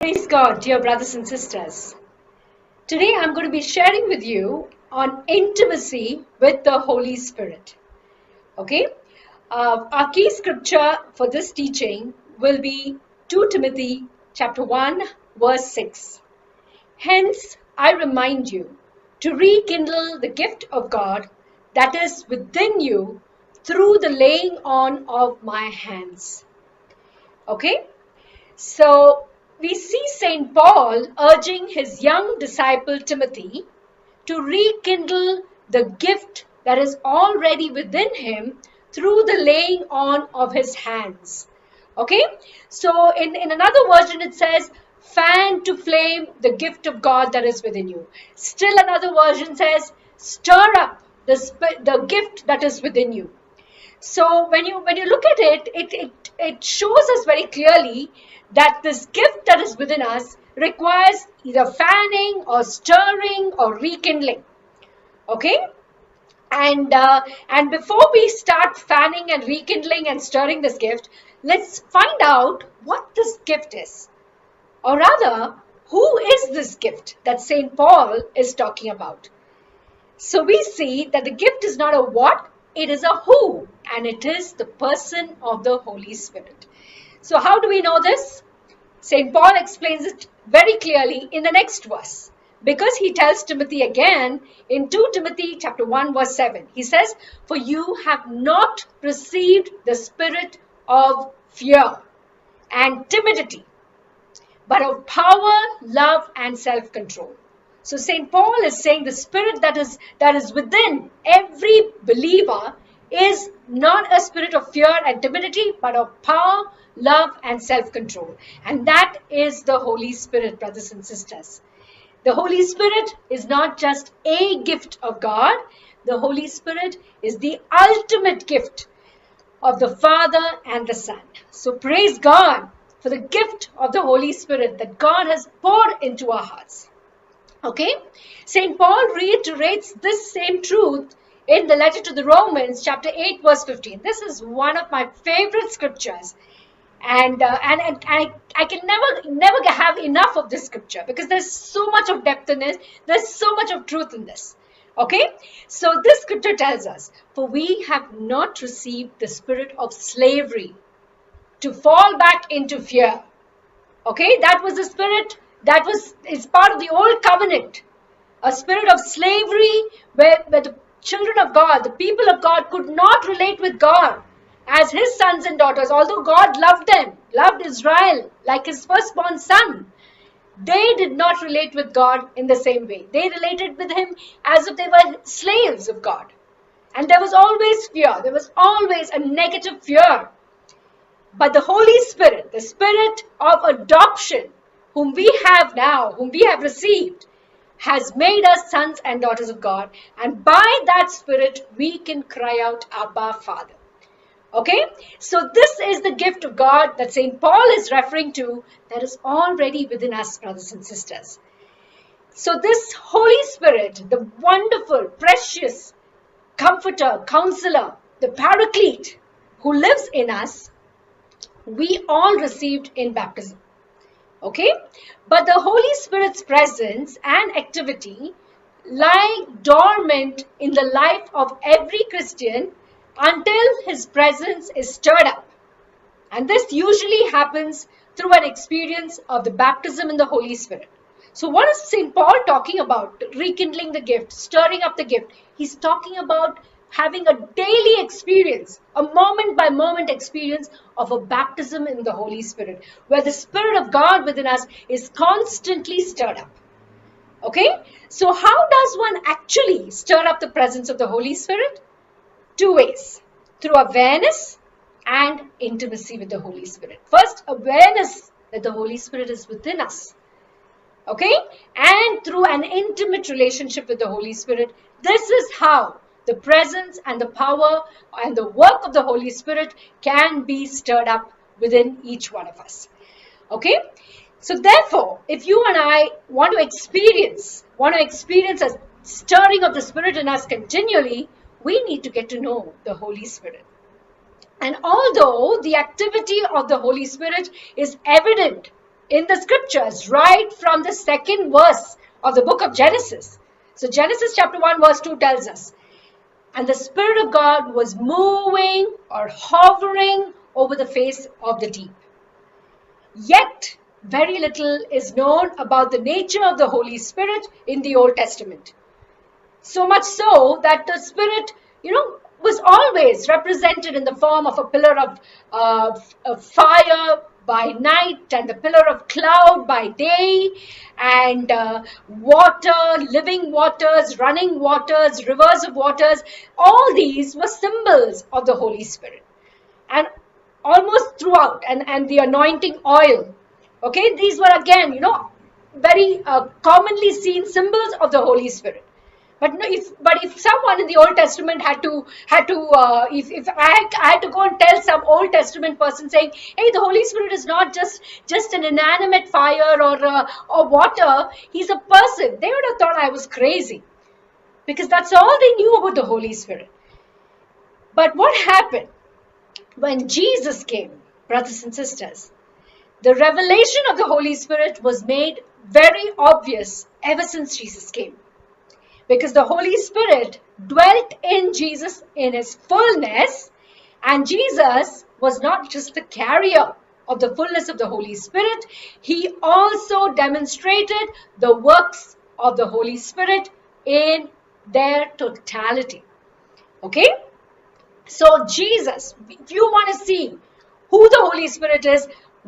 Praise God, dear brothers and sisters. Today I'm going to be sharing with you on intimacy with the Holy Spirit. Okay? Our key scripture for this teaching will be 2 Timothy chapter 1 verse 6. Hence, I remind you to rekindle the gift of God that is within you through the laying on of my hands. Okay? So we see St. Paul urging his young disciple Timothy to rekindle the gift that is already within him through the laying on of his hands. Okay, so in another version it says, fan to flame the gift of God that is within you. Still another version says, stir up the gift that is within you. So when you look at it shows us very clearly that this gift that is within us requires either fanning or stirring or rekindling. Okay, and before we start fanning and rekindling and stirring this gift, let's find out what this gift is, or rather, who is this gift that Saint Paul is talking about. So we see that the gift is not a what, it is a who, and it is the person of the Holy Spirit. So how do we know this? St. Paul explains it very clearly in the next verse, because he tells Timothy again in 2 Timothy chapter 1 verse 7. He says, for you have not received the spirit of fear and timidity, but of power, love, and self-control. So St. Paul is saying the spirit that is within every believer is not a spirit of fear and timidity, but of power, love, and self-control. And that is the Holy Spirit, brothers and sisters. The Holy Spirit is not just a gift of God. The Holy Spirit is the ultimate gift of the Father and the Son. So praise God for the gift of the Holy Spirit that God has poured into our hearts. Okay, St. Paul reiterates this same truth in the letter to the Romans, chapter 8, verse 15. This is one of my favorite scriptures, and I can never have enough of this scripture because there's so much of depth in it. There's so much of truth in this. Okay, so this scripture tells us, for we have not received the spirit of slavery to fall back into fear. Okay, that was the spirit that is part of the old covenant, a spirit of slavery where the children of God, the people of God, could not relate with God as his sons and daughters. Although God loved them, loved Israel like his firstborn son, they did not relate with God in the same way. They related with him as if they were slaves of God. And there was always fear. There was always a negative fear. But the Holy Spirit, the spirit of adoption, whom we have now, whom we have received, has made us sons and daughters of God. And by that spirit, we can cry out, Abba, Father. Okay? So this is the gift of God that St. Paul is referring to that is already within us, brothers and sisters. So this Holy Spirit, the wonderful, precious comforter, counselor, the paraclete who lives in us, we all received in baptism. Okay, but the Holy Spirit's presence and activity lie dormant in the life of every Christian until his presence is stirred up. And this usually happens through an experience of the baptism in the Holy Spirit. So what is St. Paul talking about? Rekindling the gift, stirring up the gift. He's talking about having a daily experience, a moment by moment experience of a baptism in the Holy Spirit, where the Spirit of God within us is constantly stirred up. Okay? So how does one actually stir up the presence of the Holy Spirit? Two ways. Through awareness and intimacy with the Holy Spirit. First, awareness that the Holy Spirit is within us. Okay? And through an intimate relationship with the Holy Spirit, this is how the presence and the power and the work of the Holy Spirit can be stirred up within each one of us. Okay? So therefore, if you and I want to experience a stirring of the Spirit in us continually, we need to get to know the Holy Spirit. And although the activity of the Holy Spirit is evident in the scriptures right from the second verse of the book of Genesis. So Genesis chapter 1 verse 2 tells us, and the Spirit of God was moving or hovering over the face of the deep. Yet, very little is known about the nature of the Holy Spirit in the Old Testament. So much so that the Spirit, was always represented in the form of a pillar of fire by night and the pillar of cloud by day, and water, living waters, running waters, rivers of waters. All these were symbols of the Holy Spirit. And almost throughout, and the anointing oil. Okay, these were again, very commonly seen symbols of the Holy Spirit. But if someone in the Old Testament had to if I had to go and tell some Old Testament person saying, hey, the Holy Spirit is not just an inanimate fire or water, he's a person, they would have thought I was crazy, because that's all they knew about the Holy Spirit. But what happened when Jesus came, brothers and sisters? The revelation of the Holy Spirit was made very obvious ever since Jesus came. Because the Holy Spirit dwelt in Jesus in his fullness, and Jesus was not just the carrier of the fullness of the Holy Spirit, he also demonstrated the works of the Holy Spirit in their totality. Okay? So Jesus, if you want to see who the Holy Spirit is,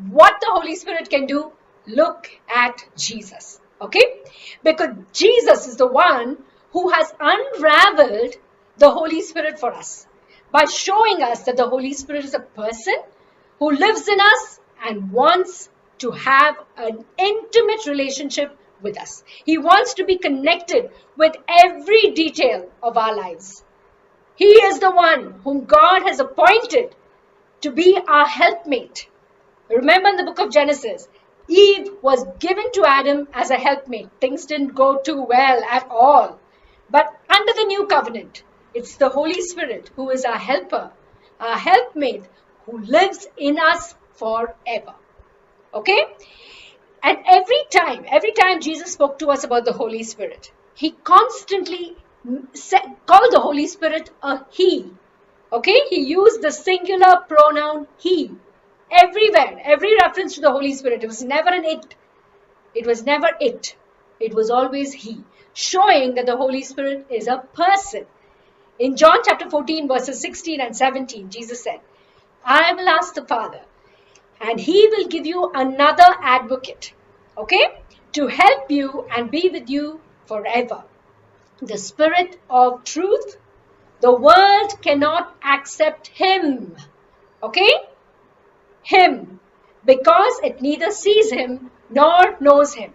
what the Holy Spirit can do, look at Jesus. Okay? Because Jesus is the one who has unraveled the Holy Spirit for us by showing us that the Holy Spirit is a person who lives in us and wants to have an intimate relationship with us. He wants to be connected with every detail of our lives. He is the one whom God has appointed to be our helpmate. Remember in the book of Genesis, Eve was given to Adam as a helpmate. Things didn't go too well at all. But under the new covenant, it's the Holy Spirit who is our helper, our helpmate, who lives in us forever. Okay? And every time Jesus spoke to us about the Holy Spirit, he constantly called the Holy Spirit a he. Okay? He used the singular pronoun he. Everywhere, every reference to the Holy Spirit, it was never an it. It was never it. It was always he, showing that the Holy Spirit is a person. In John chapter 14, verses 16 and 17, Jesus said, I will ask the Father, and he will give you another advocate, okay, to help you and be with you forever. The Spirit of truth. The world cannot accept him, okay, him, because it neither sees him nor knows him.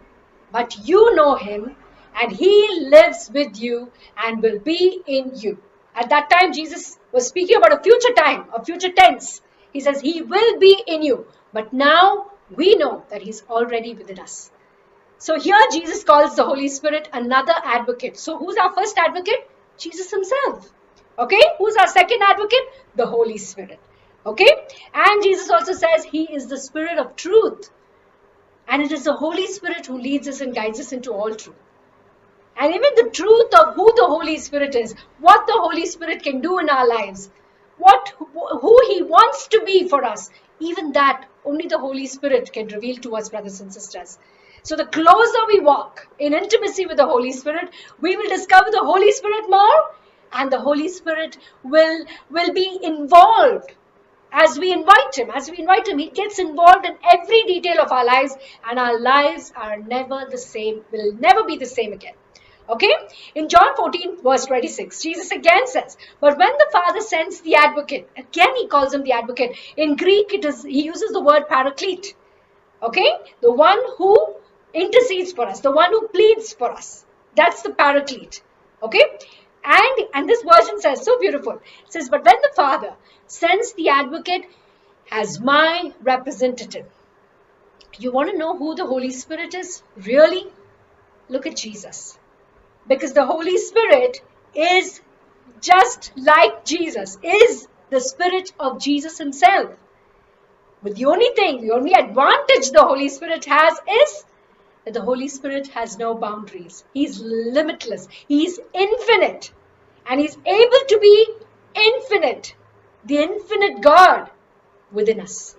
But you know him, and he lives with you and will be in you. At that time, Jesus was speaking about a future time, a future tense. He says, he will be in you. But now we know that he's already within us. So here Jesus calls the Holy Spirit another advocate. So who's our first advocate? Jesus himself. Okay? Who's our second advocate? The Holy Spirit. Okay? And Jesus also says he is the Spirit of truth. And it is the Holy Spirit who leads us and guides us into all truth. And even the truth of who the Holy Spirit is, what the Holy Spirit can do in our lives, who he wants to be for us, even that only the Holy Spirit can reveal to us, brothers and sisters. So the closer we walk in intimacy with the Holy Spirit, we will discover the Holy Spirit more, and the Holy Spirit will be involved. As we invite him, he gets involved in every detail of our lives, and our lives are never the same, will never be the same again. Okay? In John 14, verse 26, Jesus again says, but when the Father sends the advocate, again he calls him the advocate. In Greek, he uses the word paraclete. Okay? The one who intercedes for us, the one who pleads for us. That's the paraclete. Okay? And this version says, so beautiful. It says, but when the Father sends the advocate as my representative. You want to know who the Holy Spirit is? Really? Look at Jesus. Because the Holy Spirit is just like Jesus, is the Spirit of Jesus himself. But the only advantage the Holy Spirit has is that the Holy Spirit has no boundaries. He's limitless. He's infinite. And He's able to be infinite. The infinite God within us.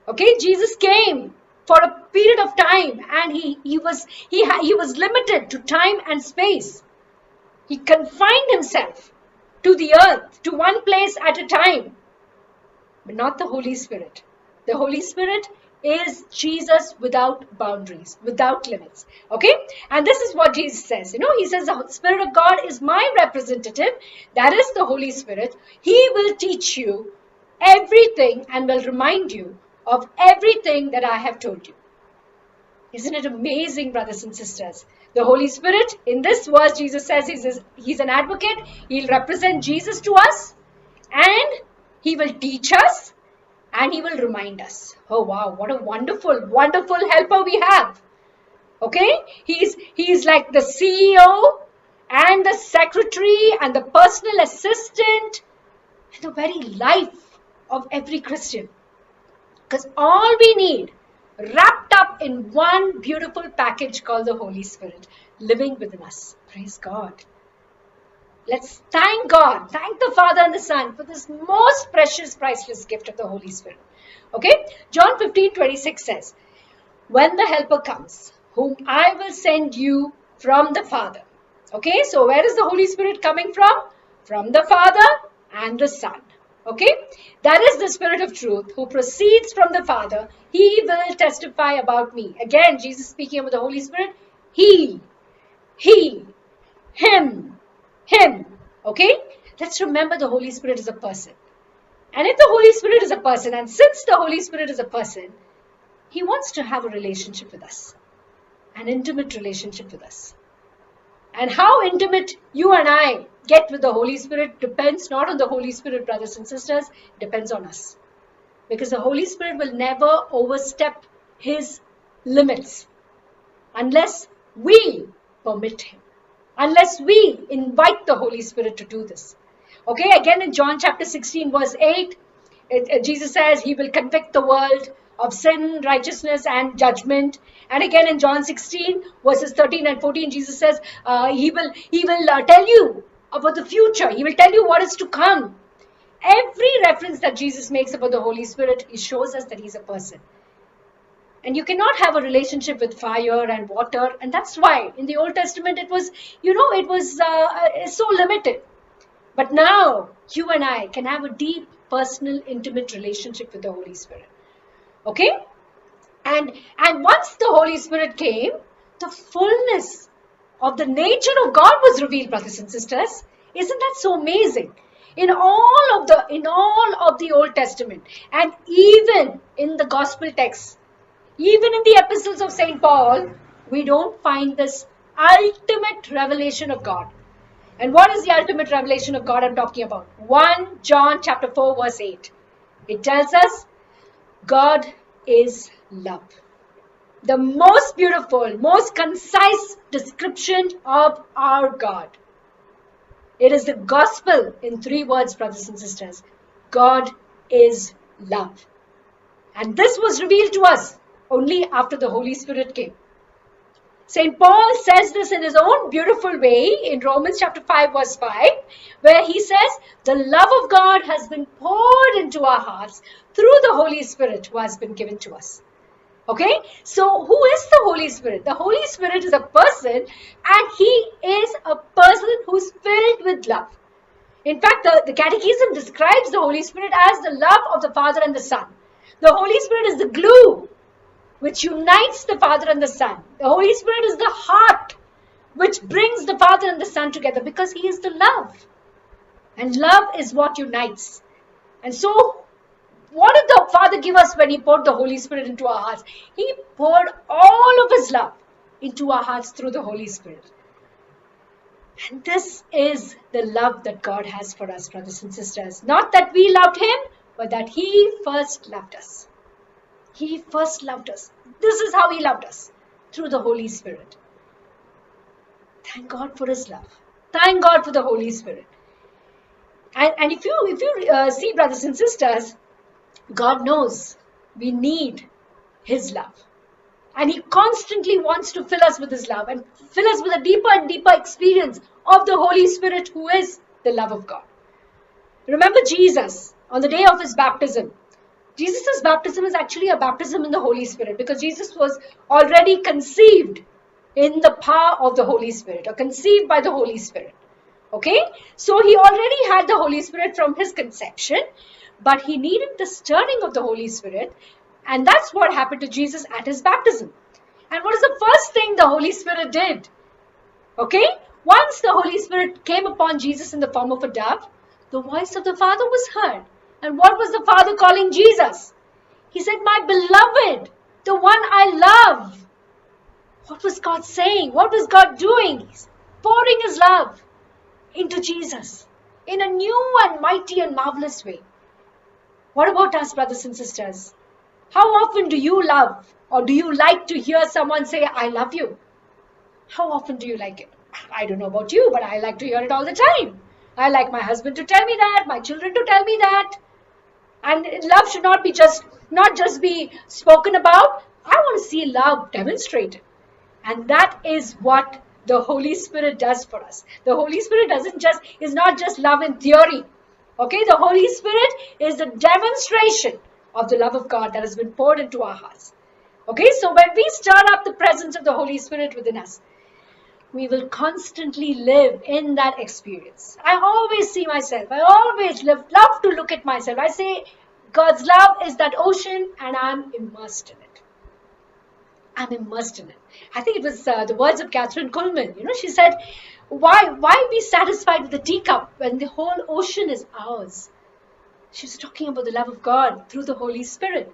Okay, Jesus came for a period of time, and he was limited to time and space. He confined Himself to the earth, to one place at a time. But not the Holy Spirit. The Holy Spirit is Jesus without boundaries, without limits. Okay? And this is what Jesus says. He says the Spirit of God is my representative. That is the Holy Spirit. He will teach you everything and will remind you of everything that I have told you. Isn't it amazing, brothers and sisters? The Holy Spirit, in this verse, Jesus says He's an advocate. He'll represent Jesus to us, and He will teach us, and He will remind us. Oh wow, what a wonderful, wonderful helper we have. Okay? He's like the CEO and the secretary and the personal assistant and the very life of every Christian. Because all we need, wrapped up in one beautiful package called the Holy Spirit, living within us. Praise God. Let's thank God, thank the Father and the Son for this most precious, priceless gift of the Holy Spirit. Okay? John 15:26 says, when the Helper comes, whom I will send you from the Father. Okay? So where is the Holy Spirit coming from? From the Father and the Son. Okay? That is the Spirit of truth who proceeds from the Father. He will testify about me. Again, Jesus speaking about the Holy Spirit. He, him. Okay? Let's remember the Holy Spirit is a person. And if the Holy Spirit is a person, and since the Holy Spirit is a person, He wants to have a relationship with us. An intimate relationship with us. And how intimate you and I get with the Holy Spirit depends not on the Holy Spirit, brothers and sisters, it depends on us. Because the Holy Spirit will never overstep His limits unless we permit Him. Unless we invite the Holy Spirit to do this. Okay, again in John chapter 16 verse 8, Jesus says He will convict the world of sin, righteousness and judgment. And again in John 16 verses 13 and 14, Jesus says He will tell you about the future. He will tell you what is to come. Every reference that Jesus makes about the Holy Spirit, He shows us that He's a person. And you cannot have a relationship with fire and water. And that's why in the Old Testament it was so limited. But now you and I can have a deep, personal, intimate relationship with the Holy Spirit. Okay? And once the Holy Spirit came, the fullness of the nature of God was revealed, brothers and sisters. Isn't that so amazing? In all of the Old Testament, and even in the gospel texts, even in the epistles of St. Paul, we don't find this ultimate revelation of God. And what is the ultimate revelation of God I'm talking about? 1 John chapter 4 verse 8. It tells us God is love. The most beautiful, most concise description of our God. It is the gospel in 3 words, brothers and sisters. God is love. And this was revealed to us only after the Holy Spirit came. St. Paul says this in his own beautiful way in Romans chapter 5 verse 5, where he says, the love of God has been poured into our hearts through the Holy Spirit who has been given to us. Okay, so who is the Holy Spirit? The Holy Spirit is a person, and He is a person who's filled with love. In fact, the Catechism describes the Holy Spirit as the love of the Father and the Son. The Holy Spirit is the glue which unites the Father and the Son. The Holy Spirit is the heart which brings the Father and the Son together, because He is the love. And love is what unites. And so, what did the Father give us when He poured the Holy Spirit into our hearts? He poured all of His love into our hearts through the Holy Spirit. And this is the love that God has for us, brothers and sisters. Not that we loved Him, but that He first loved us. He first loved us. This is how He loved us, through the Holy Spirit. Thank God for His love. Thank God for the Holy Spirit. And if you see, brothers and sisters, God knows We need His love. And He constantly wants to fill us with His love and fill us with a deeper and deeper experience of the Holy Spirit, who is the love of God. Remember Jesus on the day of His baptism. Jesus' baptism is actually a baptism in the Holy Spirit, because Jesus was already conceived in the power of the Holy Spirit, or conceived by the Holy Spirit. Okay? So He already had the Holy Spirit from His conception, but He needed the stirring of the Holy Spirit, and that's what happened to Jesus at His baptism. And what is the first thing the Holy Spirit did? Okay? Once the Holy Spirit came upon Jesus in the form of a dove, the voice of the Father was heard. And what was the Father calling Jesus? He said, "My beloved, the one I love." What was God saying? What was God doing? He's pouring His love into Jesus in a new and mighty and marvelous way. What about us, brothers and sisters? How often do you love, or do you like to hear someone say, "I love you"? How often do you like it? I don't know about you, but I like to hear it all the time. I like my husband to tell me that, my children to tell me that. And love should not just be spoken about. I want to see love demonstrated. And that is what the Holy Spirit does for us. The Holy Spirit is not just love in theory. Okay, the Holy Spirit is the demonstration of the love of God that has been poured into our hearts. Okay, so when we stir up the presence of the Holy Spirit within us, we will constantly live in that experience. I always see myself. I always love to look at myself. I say, God's love is that ocean, and I'm immersed in it. I'm immersed in it. I think it was the words of Catherine Kuhlman. She said, why be satisfied with the teacup when the whole ocean is ours? She's talking about the love of God through the Holy Spirit.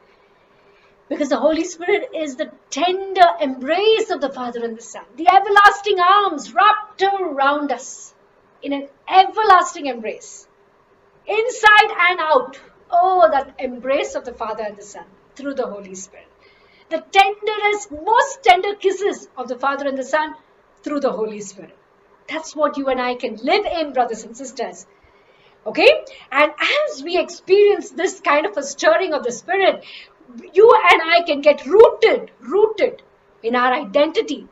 Because the Holy Spirit is the tender embrace of the Father and the Son. The everlasting arms wrapped around us in an everlasting embrace. Inside and out. Oh, that embrace of the Father and the Son through the Holy Spirit. The tenderest, most tender kisses of the Father and the Son through the Holy Spirit. That's what you and I can live in, brothers and sisters. Okay? And as we experience this kind of a stirring of the Spirit, you and I can get rooted in our identity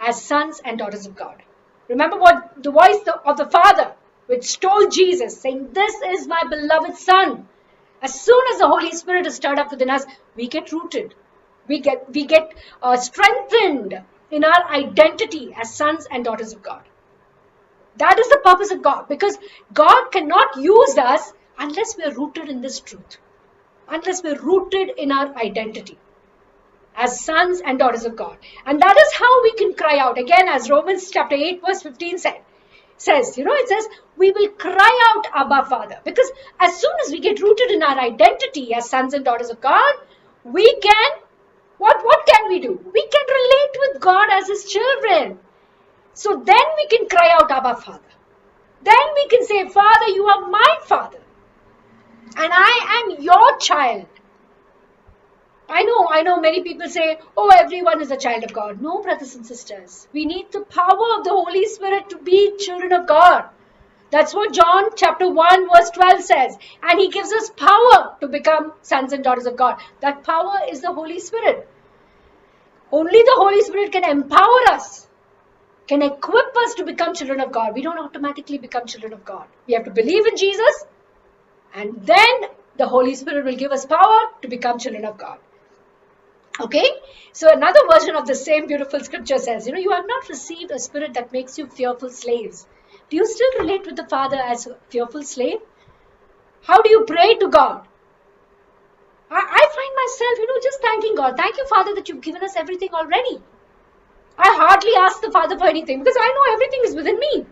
as sons and daughters of God. Remember what the voice of the Father, which told Jesus, saying, "This is my beloved Son." As soon as the Holy Spirit is stirred up within us, we get rooted. We get strengthened in our identity as sons and daughters of God. That is the purpose of God, because God cannot use us unless we are rooted in this truth. Unless we're rooted in our identity as sons and daughters of God. And that is how we can cry out. Again, as Romans chapter 8 verse 15 says, we will cry out, "Abba, Father." Because as soon as we get rooted in our identity as sons and daughters of God, we can, what can we do? We can relate with God as His children. So then we can cry out, "Abba, Father." Then we can say, "Father, you are my Father. And I am your child." I know many people say, "Oh, everyone is a child of God." No, brothers and sisters. We need the power of the Holy Spirit to be children of God. That's what John chapter 1 verse 12 says. And He gives us power to become sons and daughters of God. That power is the Holy Spirit. Only the Holy Spirit can empower us, can equip us to become children of God. We don't automatically become children of God. We have to believe in Jesus, and then the Holy Spirit will give us power to become children of God. Okay? So another version of the same beautiful scripture says, you have not received a spirit that makes you fearful slaves. Do you still relate with the Father as a fearful slave? How do you pray to God? I find myself, just thanking God. Thank you, Father, that you've given us everything already. I hardly ask the Father for anything because I know everything is within me.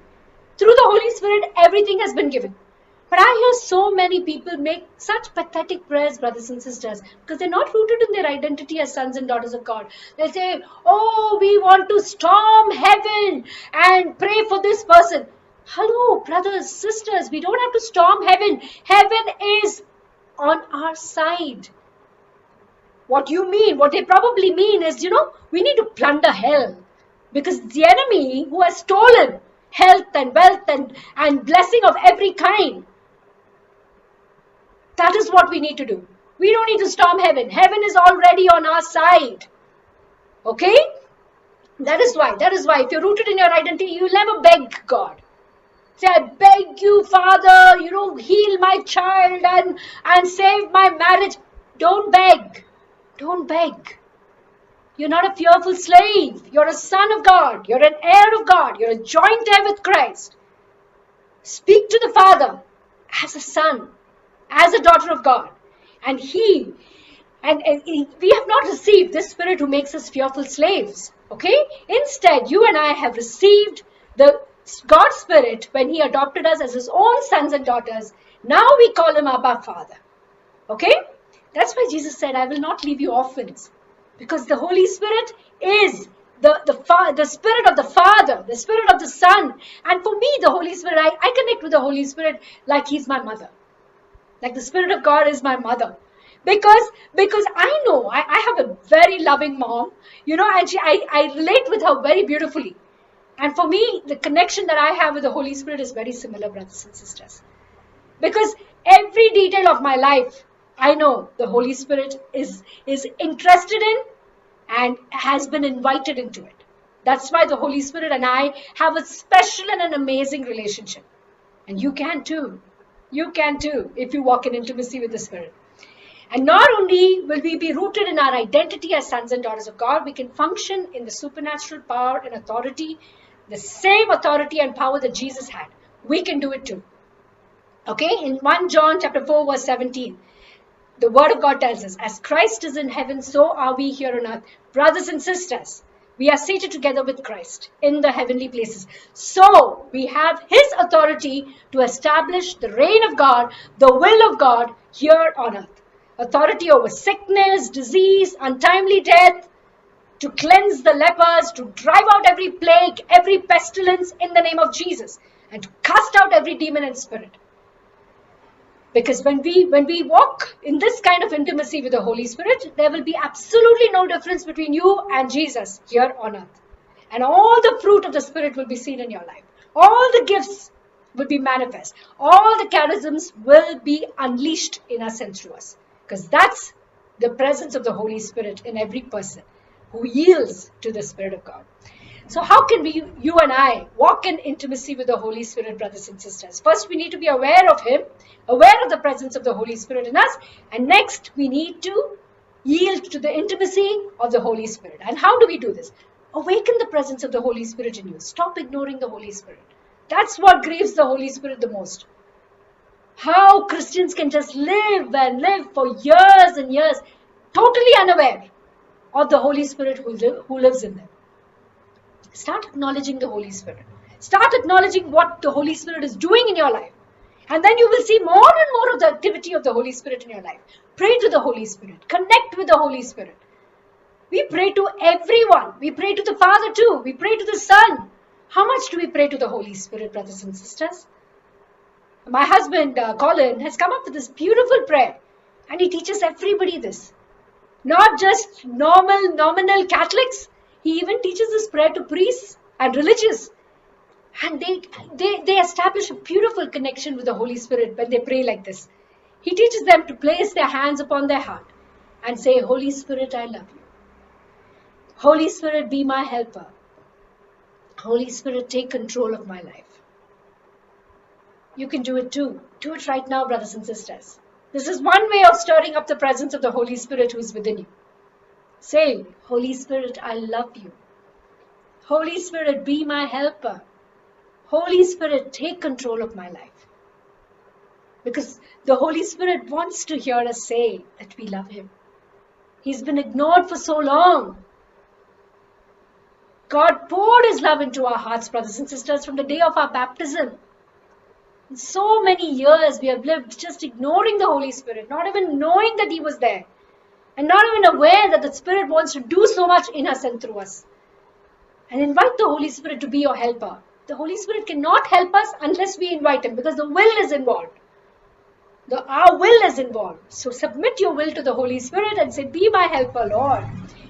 Through the Holy Spirit, everything has been given. But I hear so many people make such pathetic prayers, brothers and sisters, because they're not rooted in their identity as sons and daughters of God. They say, "Oh, we want to storm heaven and pray for this person." Hello, brothers, sisters, we don't have to storm heaven. Heaven is on our side. What they probably mean is, we need to plunder hell. Because the enemy who has stolen health and wealth and blessing of every kind, that is what we need to do. We don't need to storm heaven. Heaven is already on our side. Okay? That is why, if you're rooted in your identity, you'll never beg God. Say, I beg you, Father, heal my child and save my marriage. Don't beg. Don't beg. You're not a fearful slave. You're a son of God. You're an heir of God. You're a joint heir with Christ. Speak to the Father as a son, as a daughter of God. And we have not received this spirit who makes us fearful slaves. Okay? Instead, you and I have received the God's Spirit when He adopted us as His own sons and daughters. Now we call Him Abba Father. Okay? That's why Jesus said, I will not leave you orphans. Because the Holy Spirit is the Spirit of the Father, the Spirit of the Son. And for me, the Holy Spirit, I connect with the Holy Spirit like He's my mother. Like the Spirit of God is my mother. Because I know, I have a very loving mom, and I relate with her very beautifully. And for me, the connection that I have with the Holy Spirit is very similar, brothers and sisters. Because every detail of my life, I know the Holy Spirit is interested in and has been invited into it. That's why the Holy Spirit and I have a special and an amazing relationship. And you can too. You can too if you walk in intimacy with the Spirit. And not only will we be rooted in our identity as sons and daughters of God, we can function in the supernatural power and authority, the same authority and power that Jesus had. We can do it too. Okay, in 1 John chapter 4 verse 17, the word of God tells us, as Christ is in heaven, so are we here on earth. Brothers and sisters, we are seated together with Christ in the heavenly places. So we have His authority to establish the reign of God, the will of God here on earth. Authority over sickness, disease, untimely death, to cleanse the lepers, to drive out every plague, every pestilence in the name of Jesus, and to cast out every demon and spirit. Because when we walk in this kind of intimacy with the Holy Spirit, there will be absolutely no difference between you and Jesus here on earth. And all the fruit of the Spirit will be seen in your life. All the gifts will be manifest. All the charisms will be unleashed in us and through us. Because that's the presence of the Holy Spirit in every person who yields to the Spirit of God. So how can you and I walk in intimacy with the Holy Spirit, brothers and sisters? First, we need to be aware of Him, aware of the presence of the Holy Spirit in us. And next, we need to yield to the intimacy of the Holy Spirit. And how do we do this? Awaken the presence of the Holy Spirit in you. Stop ignoring the Holy Spirit. That's what grieves the Holy Spirit the most. How Christians can just live and live for years and years, totally unaware of the Holy Spirit who lives in them. Start acknowledging the Holy Spirit. Start acknowledging what the Holy Spirit is doing in your life. And then you will see more and more of the activity of the Holy Spirit in your life. Pray to the Holy Spirit. Connect with the Holy Spirit. We pray to everyone. We pray to the Father too. We pray to the Son. How much do we pray to the Holy Spirit, brothers and sisters? My husband, Colin, has come up with this beautiful prayer. And he teaches everybody this. Not just nominal Catholics. He even teaches this prayer to priests and religious. And they establish a beautiful connection with the Holy Spirit when they pray like this. He teaches them to place their hands upon their heart and say, Holy Spirit, I love you. Holy Spirit, be my helper. Holy Spirit, take control of my life. You can do it too. Do it right now, brothers and sisters. This is one way of stirring up the presence of the Holy Spirit who is within you. Say, Holy Spirit, I love you. Holy Spirit, be my helper. Holy Spirit, take control of my life. Because the Holy Spirit wants to hear us say that we love Him. He's been ignored for so long. God poured His love into our hearts, brothers and sisters, from the day of our baptism. In so many years we have lived just ignoring the Holy Spirit, not even knowing that He was there. And not even aware that the Spirit wants to do so much in us and through us. And invite the Holy Spirit to be your helper. The Holy Spirit cannot help us unless we invite Him, because the will is involved. Our will is involved. So submit your will to the Holy Spirit and say, be my helper, Lord,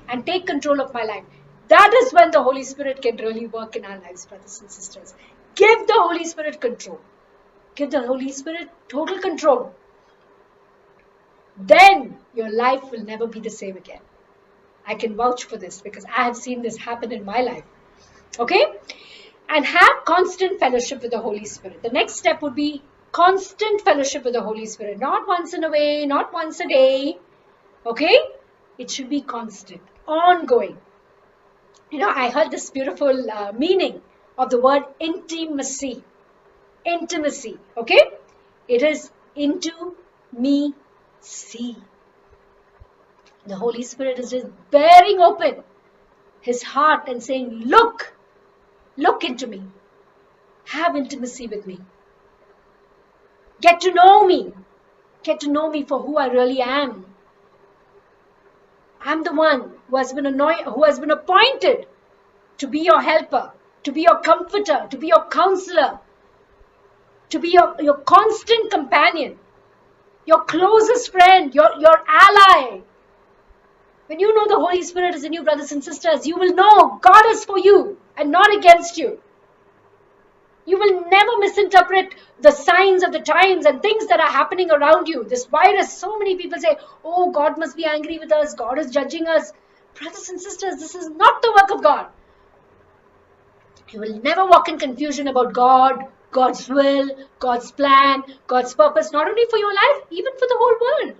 and take control of my life. That is when the Holy Spirit can really work in our lives, brothers and sisters. Give the Holy Spirit control. Give the Holy Spirit total control. then your life will never be the same again. I can vouch for this because I have seen this happen in my life. Okay? And have constant fellowship with the Holy Spirit. The next step would be constant fellowship with the Holy Spirit. Not once in a way, not once a day. Okay? It should be constant, ongoing. I heard this beautiful meaning of the word intimacy. Intimacy. Okay? It is into me see. The Holy Spirit is just bearing open his heart and saying, look into me. Have intimacy with me. Get to know me. Get to know me for who I really am. I'm the one who has been appointed to be your helper, to be your comforter, to be your counselor, to be your constant companion, your closest friend, your ally. When you know the Holy Spirit is in you, brothers and sisters, you will know God is for you and not against you. You will never misinterpret the signs of the times and things that are happening around you. This virus, so many people say, oh, God must be angry with us. God is judging us. Brothers and sisters, this is not the work of God. You will never walk in confusion about God, God's will, God's plan, God's purpose, not only for your life, even for the whole world.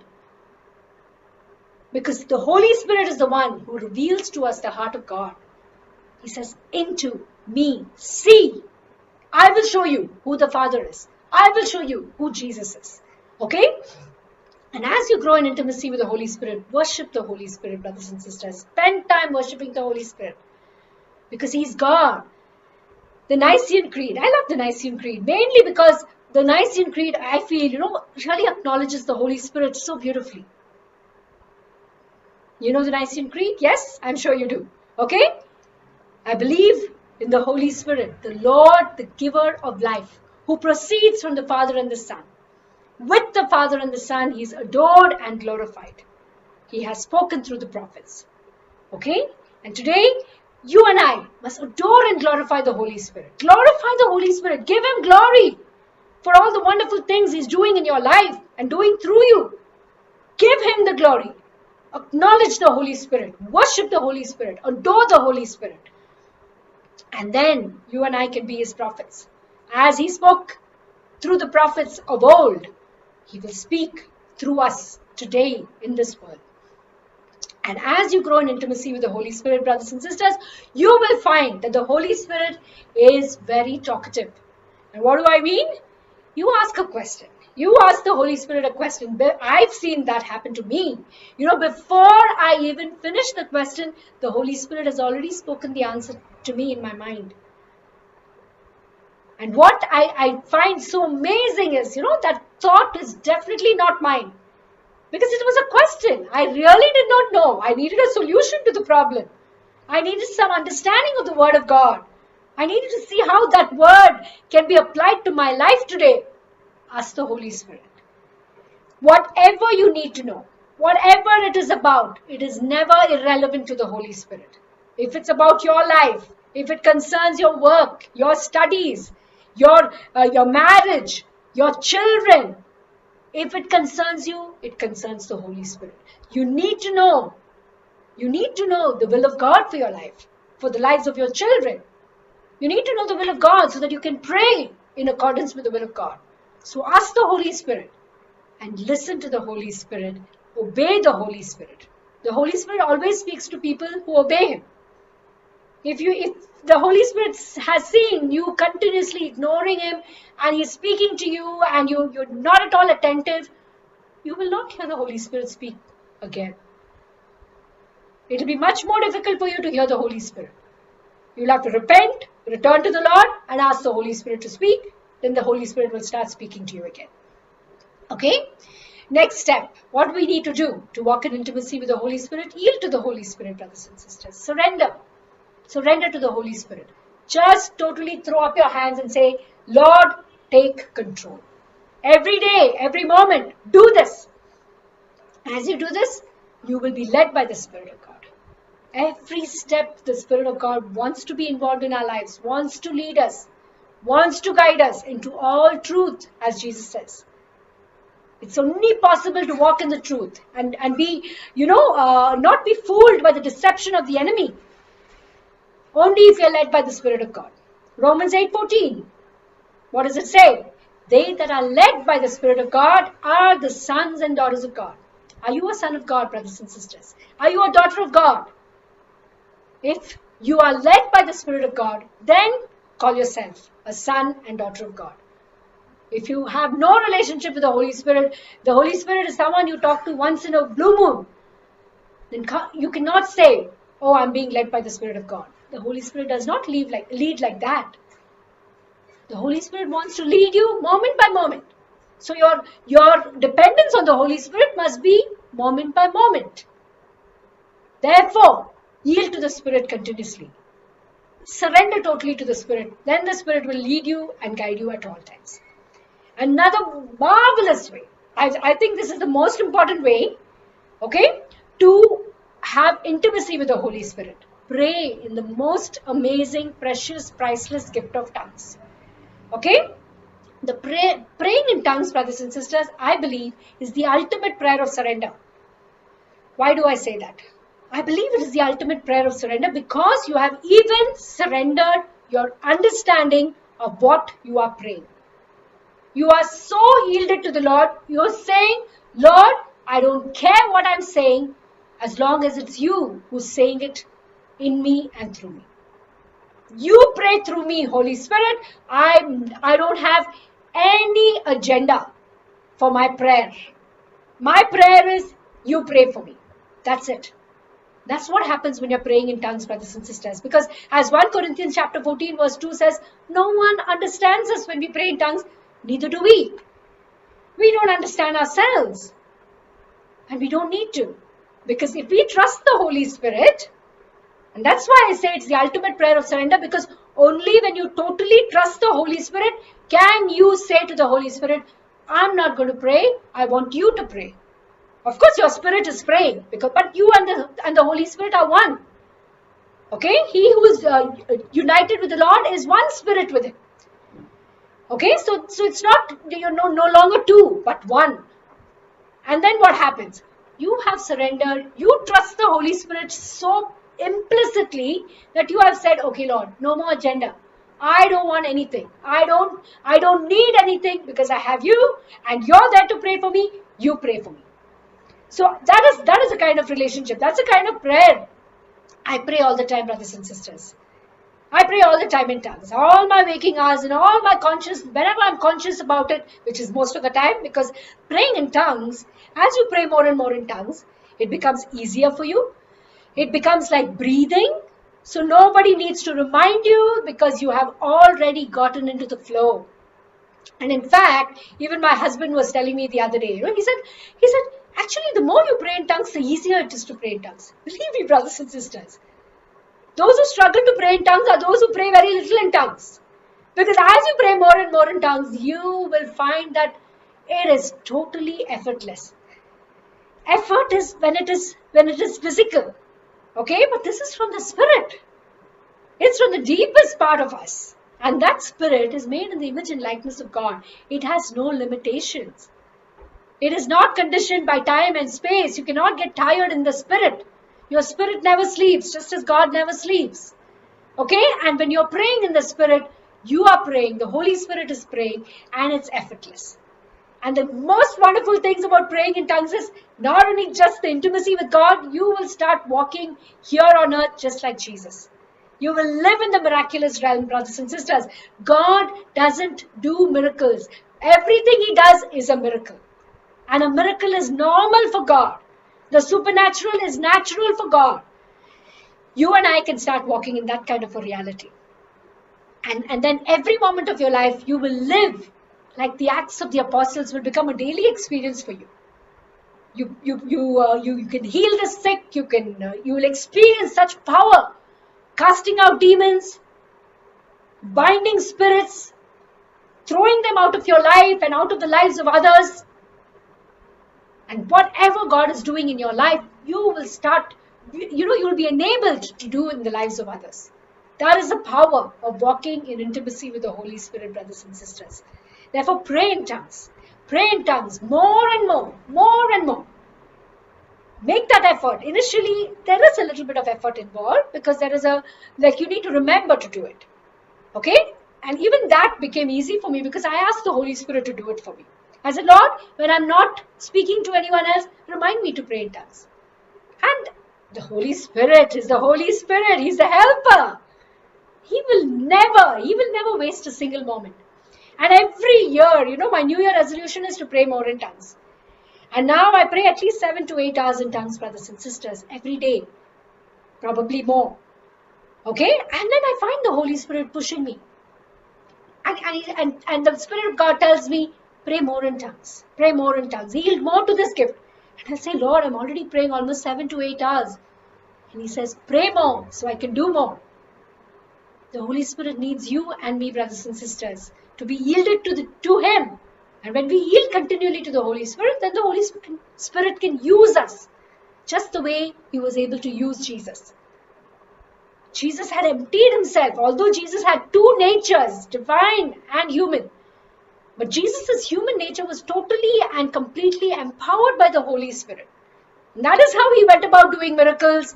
Because the Holy Spirit is the one who reveals to us the heart of God. He says, into me, see. I will show you who the Father is. I will show you who Jesus is. Okay? And as you grow in intimacy with the Holy Spirit, worship the Holy Spirit, brothers and sisters. Spend time worshiping the Holy Spirit. Because He's God. The Nicene Creed. I love the Nicene Creed. Mainly because the Nicene Creed, I feel, really acknowledges the Holy Spirit so beautifully. You know the Nicene Creed? Yes, I'm sure you do. Okay? I believe in the Holy Spirit, the Lord, the giver of life, who proceeds from the Father and the Son. With the Father and the Son, He is adored and glorified. He has spoken through the prophets. Okay? And today, you and I must adore and glorify the Holy Spirit. Glorify the Holy Spirit. Give Him glory for all the wonderful things He's doing in your life and doing through you. Give Him the glory. Acknowledge the Holy Spirit. Worship the Holy Spirit. Adore the Holy Spirit. And then you and I can be His prophets. As He spoke through the prophets of old, He will speak through us today in this world. And as you grow in intimacy with the Holy Spirit, brothers and sisters, you will find that the Holy Spirit is very talkative. And what do I mean? You ask a question. You ask the Holy Spirit a question. I've seen that happen to me. Before I even finish the question, the Holy Spirit has already spoken the answer to me in my mind. And what I find so amazing is, that thought is definitely not mine. Because it was a question. I really did not know. I needed a solution to the problem. I needed some understanding of the Word of God. I needed to see how that Word can be applied to my life today. Ask the Holy Spirit. Whatever you need to know, whatever it is about, it is never irrelevant to the Holy Spirit. If it's about your life, if it concerns your work, your studies, your marriage, your children, if it concerns you, it concerns the Holy Spirit. You need to know the will of God for your life, for the lives of your children. You need to know the will of God so that you can pray in accordance with the will of God. So ask the Holy Spirit and listen to the Holy Spirit. Obey the Holy Spirit. The Holy Spirit always speaks to people who obey Him. If the Holy Spirit has seen you continuously ignoring Him and He's speaking to you and you're not at all attentive, you will not hear the Holy Spirit speak again. It will be much more difficult for you to hear the Holy Spirit. You will have to repent, return to the Lord and ask the Holy Spirit to speak. Then the Holy Spirit will start speaking to you again. Okay? Next step, what we need to do to walk in intimacy with the Holy Spirit, yield to the Holy Spirit, brothers and sisters. Surrender. Surrender to the Holy Spirit. Just totally throw up your hands and say, Lord, take control. Every day, every moment, do this. As you do this, you will be led by the Spirit of God. Every step, the Spirit of God wants to be involved in our lives, wants to lead us, wants to guide us into all truth, as Jesus says. It's only possible to walk in the truth and be, not be fooled by the deception of the enemy. Only if you're led by the Spirit of God. Romans 8:14. What does it say? They that are led by the Spirit of God are the sons and daughters of God. Are you a son of God, brothers and sisters? Are you a daughter of God? If you are led by the Spirit of God, then call yourself a son and daughter of God. If you have no relationship with the Holy Spirit is someone you talk to once in a blue moon, then you cannot say, oh, I'm being led by the Spirit of God. The Holy Spirit does not lead like that. The Holy Spirit wants to lead you moment by moment. So your dependence on the Holy Spirit must be moment by moment. Therefore, yield to the Spirit continuously. Surrender totally to the Spirit. Then the Spirit will lead you and guide you at all times. Another marvelous way, I think this is the most important way, okay, to have intimacy with the Holy Spirit. Pray in the most amazing, precious, priceless gift of tongues. Okay? The praying in tongues, brothers and sisters, I believe is the ultimate prayer of surrender. Why do I say that? I believe it is the ultimate prayer of surrender because you have even surrendered your understanding of what you are praying. You are so yielded to the Lord, you're saying, Lord, I don't care what I'm saying as long as it's you who's saying it in me and through me. You pray through me, Holy Spirit. I don't have any agenda for my prayer. My prayer is you pray for me. That's it. That's what happens when you're praying in tongues, brothers and sisters. Because as 1 Corinthians chapter 14 verse 2 says, no one understands us when we pray in tongues. Neither do we. We don't understand ourselves. And we don't need to. Because if we trust the Holy Spirit, and that's why I say it's the ultimate prayer of surrender, because only when you totally trust the Holy Spirit can you say to the Holy Spirit, I'm not going to pray, I want you to pray. Of course, your spirit is praying, but you and the Holy Spirit are one. Okay? He who is united with the Lord is one spirit with him. Okay? So it's not, no longer two, but one. And then what happens? You have surrendered, you trust the Holy Spirit so implicitly that you have said, okay, Lord, no more agenda. I don't want anything. I don't need anything because I have you and you're there to pray for me. You pray for me. So that is a kind of relationship. That's a kind of prayer. I pray all the time, brothers and sisters. I pray all the time in tongues. All my waking hours and all my conscious, whenever I'm conscious about it, which is most of the time, because praying in tongues, as you pray more and more in tongues, it becomes easier for you. It becomes like breathing. So nobody needs to remind you because you have already gotten into the flow. And in fact, even my husband was telling me the other day, he said, actually, the more you pray in tongues, the easier it is to pray in tongues. Believe me, brothers and sisters. Those who struggle to pray in tongues are those who pray very little in tongues. Because as you pray more and more in tongues, you will find that it is totally effortless. Effort is when it is physical. Okay, but this is from the Spirit. It's from the deepest part of us. And that Spirit is made in the image and likeness of God. It has no limitations. It is not conditioned by time and space. You cannot get tired in the Spirit. Your spirit never sleeps, just as God never sleeps. Okay? And when you're praying in the Spirit, you are praying. The Holy Spirit is praying. And it's effortless. And the most wonderful things about praying in tongues is not only just the intimacy with God, you will start walking here on earth just like Jesus. You will live in the miraculous realm, brothers and sisters. God doesn't do miracles. Everything He does is a miracle. And a miracle is normal for God. The supernatural is natural for God. You and I can start walking in that kind of a reality. And then every moment of your life, you will live like the Acts of the Apostles will become a daily experience for you. You can heal the sick. You will experience such power, casting out demons, binding spirits, throwing them out of your life and out of the lives of others. And whatever God is doing in your life, you will be enabled to do in the lives of others. That is the power of walking in intimacy with the Holy Spirit, brothers and sisters. Therefore, pray in tongues. Pray in tongues more and more, more and more. Make that effort. Initially, there is a little bit of effort involved because there is you need to remember to do it. Okay? And even that became easy for me because I asked the Holy Spirit to do it for me. I said, Lord, when I'm not speaking to anyone else, remind me to pray in tongues. And the Holy Spirit is the Holy Spirit. He's the helper. He will never waste a single moment. And every year, my New Year resolution is to pray more in tongues. And now I pray at least 7 to 8 hours in tongues, brothers and sisters, every day. Probably more. Okay? And then I find the Holy Spirit pushing me. And the Spirit of God tells me, pray more in tongues. Pray more in tongues. Yield more to this gift. And I say, Lord, I'm already praying almost 7 to 8 hours. And He says, pray more so I can do more. The Holy Spirit needs you and me, brothers and sisters, to be yielded to Him. And when we yield continually to the Holy Spirit, then the Holy Spirit can use us just the way He was able to use Jesus. Jesus had emptied Himself, although Jesus had two natures, divine and human. But Jesus' human nature was totally and completely empowered by the Holy Spirit. And that is how He went about doing miracles.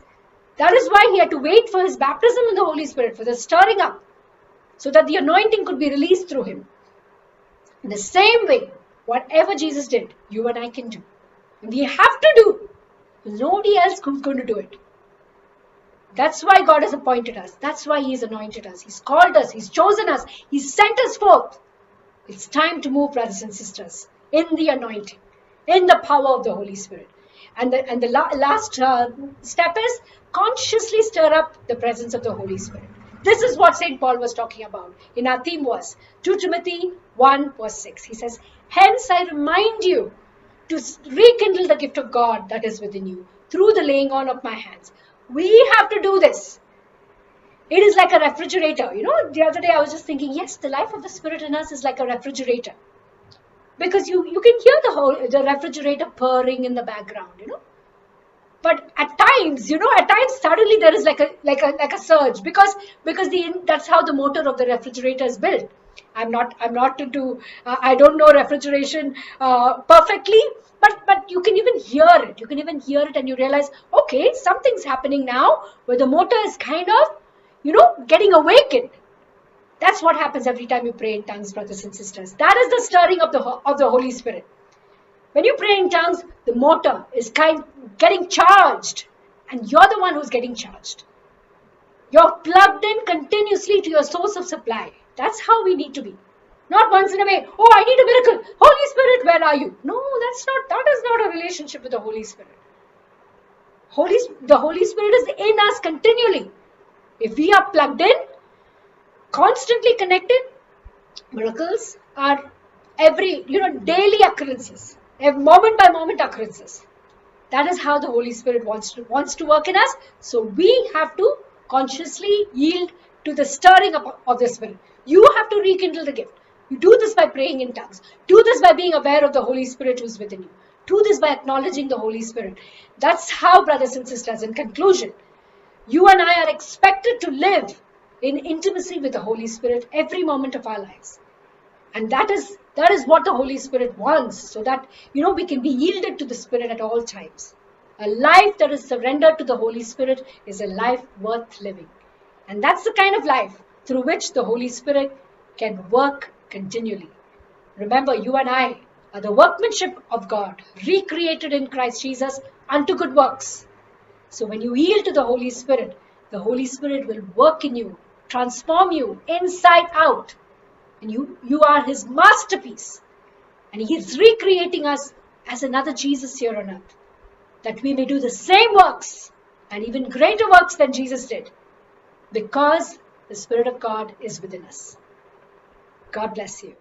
That is why He had to wait for His baptism in the Holy Spirit, for the stirring up, so that the anointing could be released through Him. In the same way, whatever Jesus did, you and I can do. And we have to do. Nobody else is going to do it. That's why God has appointed us. That's why He has anointed us. He's called us. He's chosen us. He's sent us forth. It's time to move, brothers and sisters, in the anointing, in the power of the Holy Spirit. And the last step is consciously stir up the presence of the Holy Spirit. This is what St. Paul was talking about in our theme verse, 2 Timothy 1 verse 6. He says, hence I remind you to rekindle the gift of God that is within you through the laying on of my hands. We have to do this. It is like a refrigerator. The other day I was just thinking, yes, the life of the Spirit in us is like a refrigerator. Because you can hear the refrigerator purring in the background, But at times suddenly there is like a surge because that's how the motor of the refrigerator is built. I'm not into I don't know refrigeration perfectly, but you can even hear it. You can even hear it and you realize, okay, something's happening now where the motor is kind of getting awakened. That's what happens every time you pray in tongues, brothers and sisters. That is the stirring of the Holy Spirit. When you pray in tongues, the motor is getting charged, and you're the one who's getting charged. You're plugged in continuously to your source of supply. That's how we need to be. Not once in a way, oh, I need a miracle. Holy Spirit, where are you? No, that is not a relationship with the Holy Spirit. The Holy Spirit is in us continually. If we are plugged in, constantly connected, miracles are daily occurrences, moment by moment occurrences. That is how the Holy Spirit wants to work in us. So we have to consciously yield to the stirring up of the Spirit. You have to rekindle the gift. You do this by praying in tongues. Do this by being aware of the Holy Spirit who is within you. Do this by acknowledging the Holy Spirit. That's how, brothers and sisters, in conclusion, you and I are expected to live in intimacy with the Holy Spirit every moment of our lives. And that is what the Holy Spirit wants, so that, we can be yielded to the Spirit at all times. A life that is surrendered to the Holy Spirit is a life worth living. And that's the kind of life through which the Holy Spirit can work continually. Remember, you and I are the workmanship of God, recreated in Christ Jesus unto good works. So when you yield to the Holy Spirit will work in you, transform you inside out. And you are His masterpiece. And He is recreating us as another Jesus here on earth, that we may do the same works and even greater works than Jesus did, because the Spirit of God is within us. God bless you.